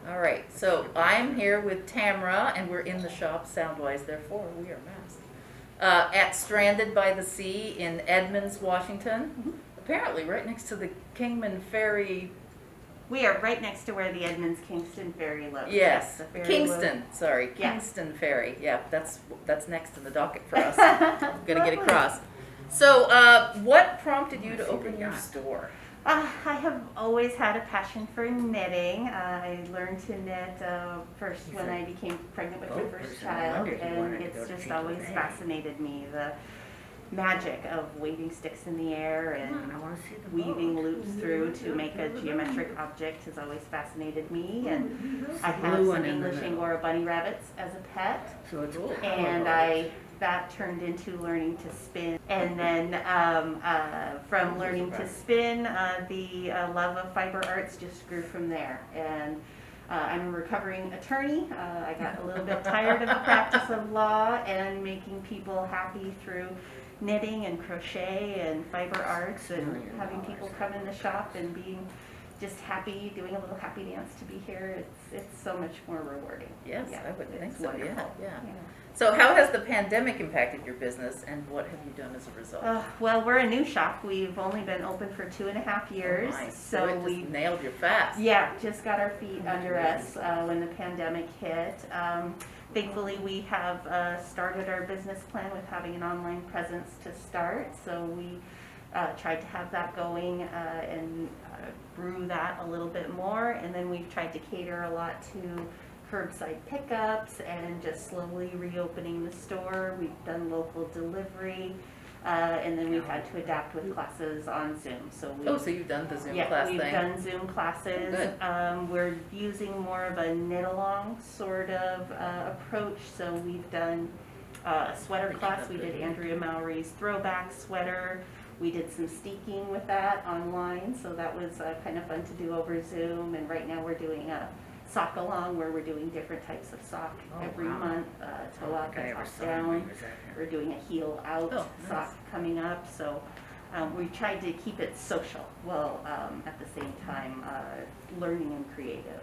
All right, so I'm here with Tamra, and we're in the shop sound-wise, therefore we are masked. At Stranded by the Sea in Edmunds, Washington. Apparently right next to the Kingman Ferry. We are right next to where the Edmunds Kingston ferry lives. Yes, the ferry Kingston, lives. sorry, Yeah. Kingston Ferry. Yeah, that's next in the docket for us. I'm gonna get across. So, what prompted you to open your store? I have always had a passion for knitting. I learned to knit first when I became pregnant with my first child, and it's just always fascinated me. The magic of waving sticks in the air and weaving loops through to make a geometric object has always fascinated me. And I have some English Angora bunny rabbits as a pet, and that turned into learning to spin. And then from learning to spin, the love of fiber arts just grew from there. And I'm a recovering attorney. I got a little bit tired of the practice of law and making people happy through knitting and crochet and fiber arts, and having people come in the shop and being just happy, doing a little happy dance to be here. It's so much more rewarding. Yes, Yeah, I would think it's so. wonderful. Yeah. So how has the pandemic impacted your business, and what have you done as a result? Well, we're a new shop. We've only been open for 2.5 years. Oh, nice. So it we just nailed you fast. Yeah, just got our feet under us when the pandemic hit. Thankfully, we have started our business plan with having an online presence to start. So we tried to have that going and grew that a little bit more. And then we've tried to cater a lot to curbside pickups and just slowly reopening the store. We've done local delivery. And then we've had to adapt with classes on Zoom. So you've done the Zoom yeah, class we've thing. done Zoom classes. Good. We're using more of a knit-along sort of approach. So we've done a sweater class. We did Andrea Mowry's throwback sweater. We did some steeking with that online. So that was kind of fun to do over Zoom. And right now we're doing a sock along where we're doing different types of sock every month, toe up and top down. We're doing a heel out sock coming up. So we tried to keep it social while at the same time learning and creative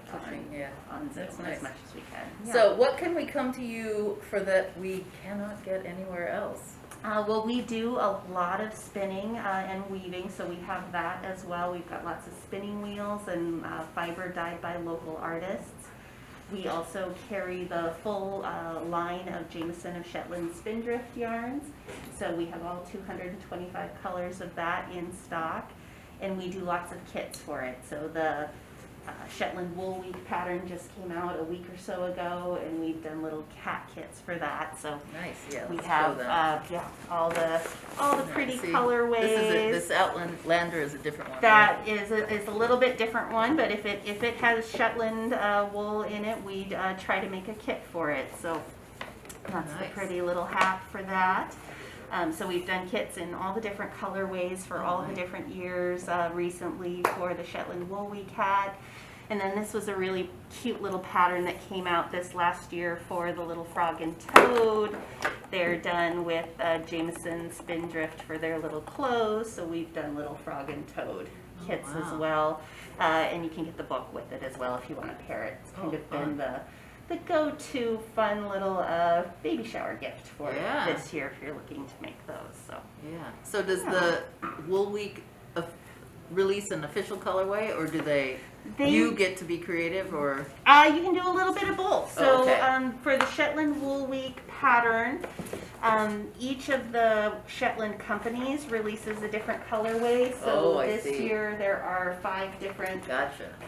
on Zoom as much as we can. Yeah. So what can we come to you for that we cannot get anywhere else? Well, we do a lot of spinning and weaving, so we have that as well. We've got lots of spinning wheels and fiber dyed by local artists. We also carry the full line of Jameson of Shetland Spindrift yarns. So we have all 225 colors of that in stock, and we do lots of kits for it. So the Shetland Wool Week pattern just came out a week or so ago, and we've done little cat kits for that. So nice, yeah. we have all the pretty colorways. This Outlander is a different one. That right? is a little bit different one, but if it has Shetland wool in it, we'd try to make a kit for it. So that's the pretty little hat for that. So we've done kits in all the different colorways for all the different years recently for the Shetland Wool Week hat. And then this was a really cute little pattern that came out this last year for the little frog and toad. They're done with Jameson Spindrift for their little clothes. So we've done little frog and toad kits as well. And you can get the book with it as well if you want to pair it. It's kind of been the go-to fun little baby shower gift for this year if you're looking to make those. So does the Wool Week release an official colorway, or do you get to be creative, or you can do a little bit of both. So for the Shetland Wool Week pattern, each of the Shetland companies releases a different colorway. So this year there are 5 different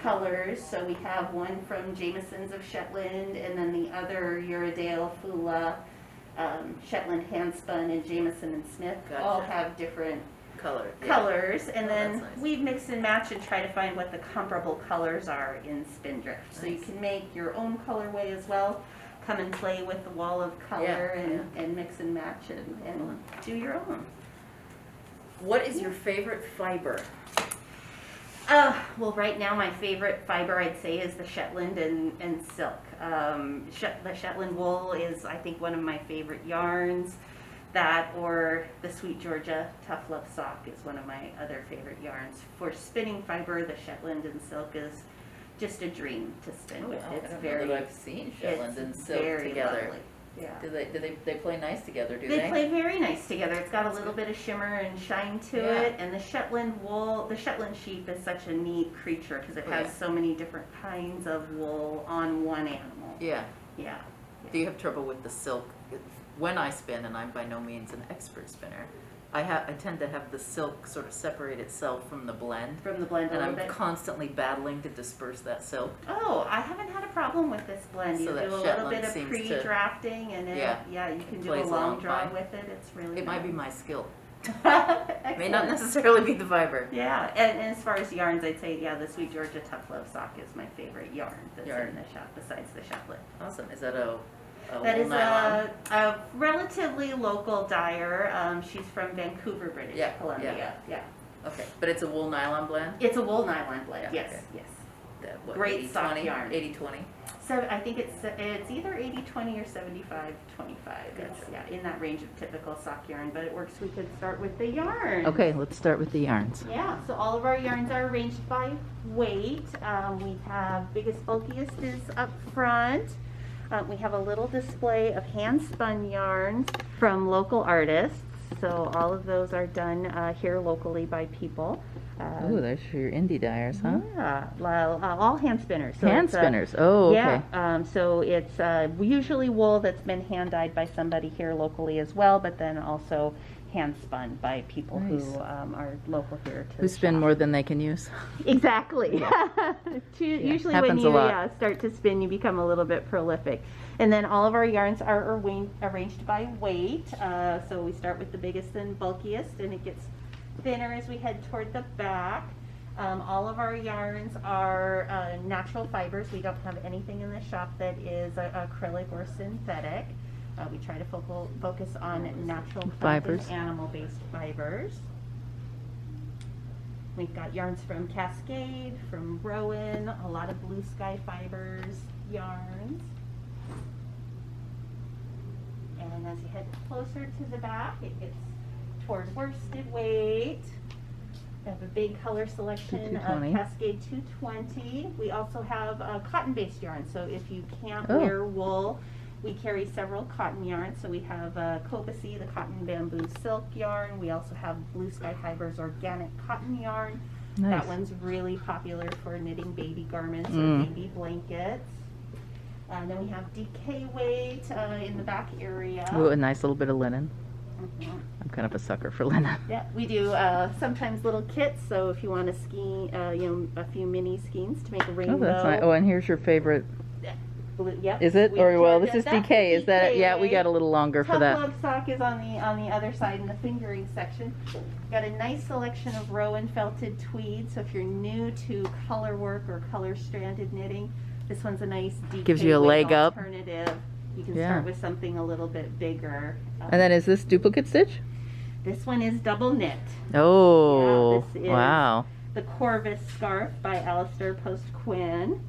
colors. So we have one from Jameson's of Shetland, and then the other Uredale, Fula, Shetland Handspun, and Jameson and Smith all have different colors, and then we've mixed and matched and try to find what the comparable colors are in Spindrift. So you can make your own colorway as well. Come and play with the wall of color and mix and match and do your own. What is your favorite fiber? Well, right now my favorite fiber I'd say is the Shetland and silk. The Shetland wool is, I think, one of my favorite yarns. That or the Sweet Georgia Tough Love Sock is one of my other favorite yarns. For spinning fiber, the Shetland and silk is just a dream to spin Oh, with. wow. It's I don't very, know that I've seen Shetland and silk very together. lovely. Yeah. Do they play nice together? Do They play very nice together. It's got a little bit of shimmer and shine to Yeah. it, and the Shetland wool, the Shetland sheep is such a neat creature because it has so many different kinds of wool on one animal. Yeah. Yeah. Do you have trouble with the silk? When I spin, and I'm by no means an expert spinner, I tend to have the silk sort of separate itself from the blend. From the blend a And little I'm bit. constantly battling to disperse that silk. Oh, I haven't had a problem with this blend. You So do that a little Shetland bit of seems to- pre-drafting, and it, Yeah. you can do a Plays long along draw fine. with it. It's really It might be nice. my skill. Excellent. May not necessarily be the fiber. Yeah, and as far as yarns, I'd say, yeah, the Sweet Georgia Tough Love Sock is my favorite yarn that's in the shop, besides the Shetland. Awesome. Is that a That wool is nylon? a relatively local dyer. She's from Vancouver, British Yeah, Columbia. Yeah. Okay, but it's a wool nylon blend? It's a wool nylon blend, Yeah, yes, okay. yes. That, what, Great 80, soft 20? yarn. 80-20? So I think it's either 80-20 or 75-25. Gotcha. It's, yeah, in that range of typical sock yarn, but it works. We could start with the yarn. Okay, let's start with the yarns. Yeah, so all of our yarns are arranged by weight. We have biggest, bulkiest is up front. We have a little display of hand-spun yarns from local artists. So all of those are done here locally by people. Oh, there's your indie dyers, huh? Yeah, well, all hand spinners. So Hand it's, spinners. Oh, okay. Yeah, so it's usually wool that's been hand dyed by somebody here locally as well, but then also hand spun by people Nice. who are local here to Who spin shop. more than they can use? Exactly. Usually when happens you a lot. start to spin, you become a little bit prolific. And then all of our yarns are arranged by weight. So we start with the biggest and bulkiest, and it gets thinner as we head toward the back. All of our yarns are natural fibers. We don't have anything in the shop that is acrylic or synthetic. We try to focus on natural Fibers. and animal-based fibers. We've got yarns from Cascade, from Rowan, a lot of Blue Sky Fibers yarns. And as you head closer to the back, it gets toward worsted weight. We have a big color selection of 220. Cascade 220. We also have cotton-based yarn. So if you can't Oh. wear wool, we carry several cotton yarns. So we have Copacy, the cotton bamboo silk yarn. We also have Blue Sky Fibers organic cotton yarn. Nice. That one's really popular for knitting baby garments or Mm. baby blankets. And then we have DK weight in the back area. Ooh, a nice little bit of linen. Mhm. I'm kind of a sucker for linen. Yeah, we do sometimes little kits. So if you want to ski, a few mini skeins to make a rainbow. Oh, that's nice. Oh, and here's your favorite. Blue, yep. Is it? We Or, well, turned this is that's DK. Is that it? DK Yeah, we got a little longer for Tough that. Love sock is on the other side in the fingering section. Got a nice selection of Rowan felted tweed. So if you're new to color work or color stranded knitting, this one's a nice DK Gives you a weight leg up. alternative. You can Yeah. start with something a little bit bigger. And then is this duplicate stitch? This one is double knit. Oh, this is- wow. The Corvus Scarf by Alistair Post Quinn.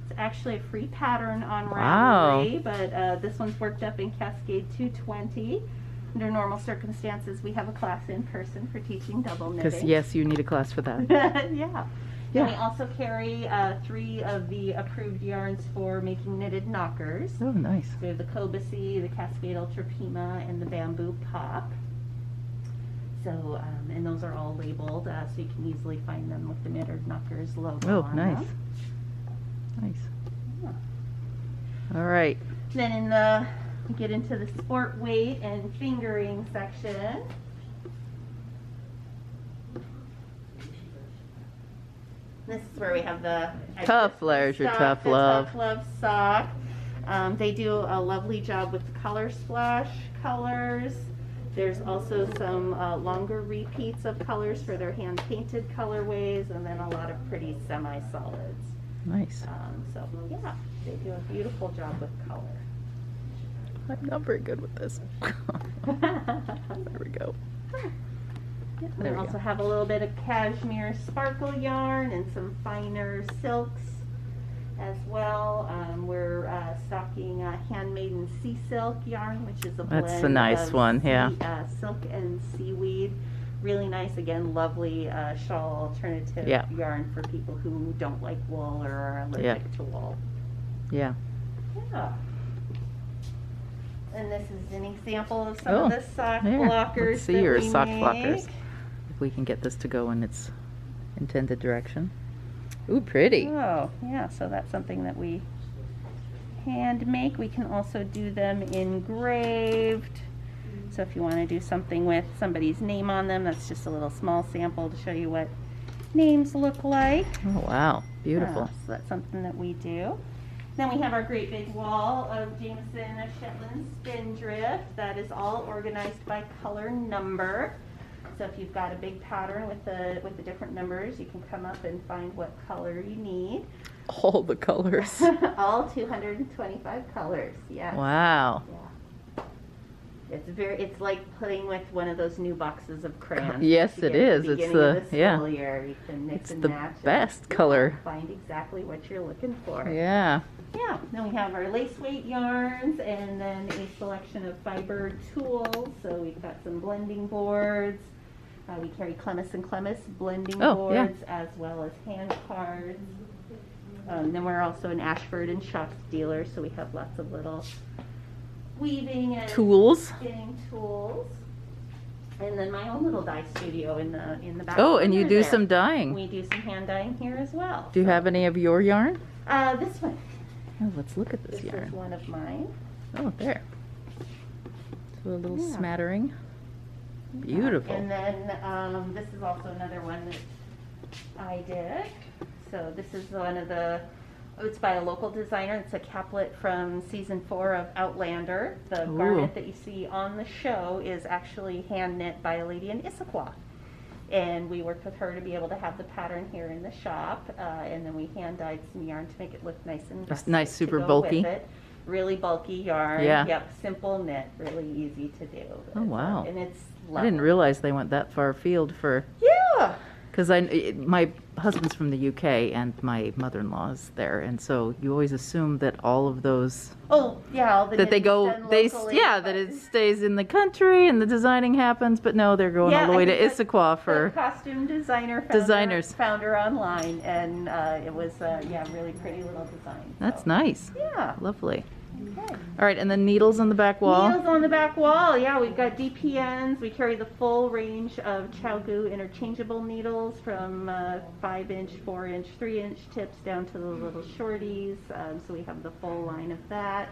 It's actually a free pattern on Wow. Ravelry, but this one's worked up in Cascade 220. Under normal circumstances, we have a class in person for teaching double knitting. Because, yes, you need a class for that. Yeah. Yeah. And we also carry 3 of the approved yarns for making knitted knockers. Oh, nice. So we have the Cobacy, the Cascade Ultra Pima, and the Bamboo Pop. So, and those are all labeled, so you can easily find them with the Knitted Knockers logo Oh, on nice. them. Nice. Yeah. All right. Then we get into the sport weight and fingering section. This is where we have the Tough There's your sock, Tough the Love. Tough Love sock. They do a lovely job with the color splash colors. There's also some longer repeats of colors for their hand painted colorways, and then a lot of pretty semi-solids. Nice. So yeah, they do a beautiful job with color. I'm not very good with this. There we go. Yeah, we There we also go. have a little bit of cashmere sparkle yarn and some finer silks as well. We're stocking handmaiden sea silk yarn, which is a blend That's a nice of one, yeah. silk and seaweed. really nice, again, lovely shawl alternative Yeah. yarn for people who don't like wool or are allergic Yeah. to wool. Yeah. Yeah. And this is an example of some Oh, of the sock there. blockers Let's see that your we sock make. blockers. If we can get this to go in its intended direction. Ooh, pretty. Oh, yeah, so that's something that we hand make. We can also do them engraved. So if you want to do something with somebody's name on them, that's just a little small sample to show you what names look like. Oh, wow. Beautiful. So that's something that we do. Then we have our great big wall of Jameson of Shetland Spindrift. That is all organized by color number. So if you've got a big pattern with the different numbers, you can come up and find what color you need. All the colors. All 225 colors. Yeah. Wow. Yeah. It's like playing with one of those new boxes of crayons. Yes, You it get at is. the It's beginning of the, school year. You can mix It's and the match and best color. find exactly what you're looking for. Yeah. Yeah, then we have our lace weight yarns and then a selection of fiber tools. So we've got some blending boards. We carry Clemis and Clemis blending Oh, yeah. boards as well as hand cards. Then we're also an Ashford and Shops dealer, so we have lots of little weaving and Tools. spinning tools. And then my own little dye studio in the back. Oh, and you corner do there. some dyeing. We do some hand dyeing here as well. Do you have any of your yarn? This one? Oh, let's look at this This is yarn. one of mine. Oh, there. So a little Yeah. smattering. Beautiful. And then this is also another one that I did. So this is one of it's by a local designer. It's a caplet from season 4 of Outlander. The Ooh. garment that you see on the show is actually hand knit by a lady in Issaquah. And we worked with her to be able to have the pattern here in the shop. And then we hand dyed some yarn to make it look nice and That's rustic nice, to super go bulky. with it. Really bulky yarn. Yeah. Yep, simple knit, really easy to do. Oh, wow. And it's I lovely. didn't realize they went that far afield for, Yeah. because my husband's from the UK and my mother-in-law is there, and so you always assume that all of those Oh, yeah, all the that they knitting's go done they locally, yeah but that it stays in the country and the designing happens, but no, they're going all the I way to think that Issaquah the for costume designers. found her online, and it was really pretty little design. That's so. nice. Yeah. Lovely. Okay. All right, and then needles on the back wall. Needles on the back wall. Yeah, we've got DPNs. We carry the full range of Chalgu interchangeable needles from 5-inch, 4-inch, 3-inch tips down to the little shorties. So we have the full line of that.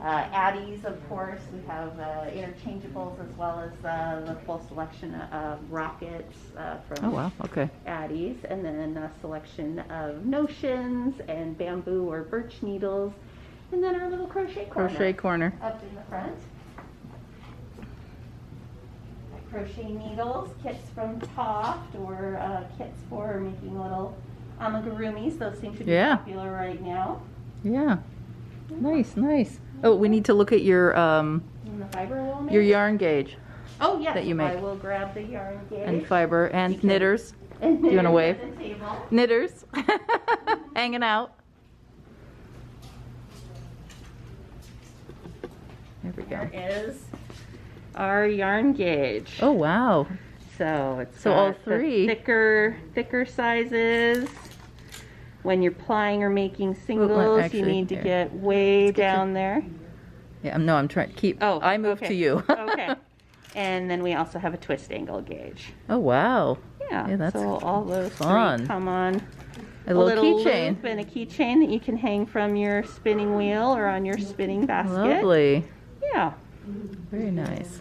Addies, of course. We have interchangeables as well as the full selection of rockets from Oh wow. Okay. Addies, and then a selection of notions and bamboo or birch needles. And then our little crochet corner. Crochet corner. Up in the front. Crochet needles, kits from Toft, or kits for making little amigurumis. Those seem to be Yeah. popular right now. Yeah. Nice, nice. Oh, we need to look at your And the fiber wool your maybe? yarn gauge Oh, yes. that you make. I will grab the yarn gauge. and fiber and You can- knitters. And you wanna knitters wave? at the table. Knitters. Hanging out. There we go. There is our yarn gauge. Oh wow. So it's So all got the three. thicker sizes. When you're plying or making singles, actually, you need to here. get way get down there. Yeah, no, I'm trying to keep. Oh, I moved okay. to you. Okay. And then we also have a twist angle gauge. Oh wow. Yeah. Yeah, that's so all those fun. three come on A little keychain. loop and a keychain that you can hang from your spinning wheel or on your spinning basket. Lovely. Yeah. Very nice.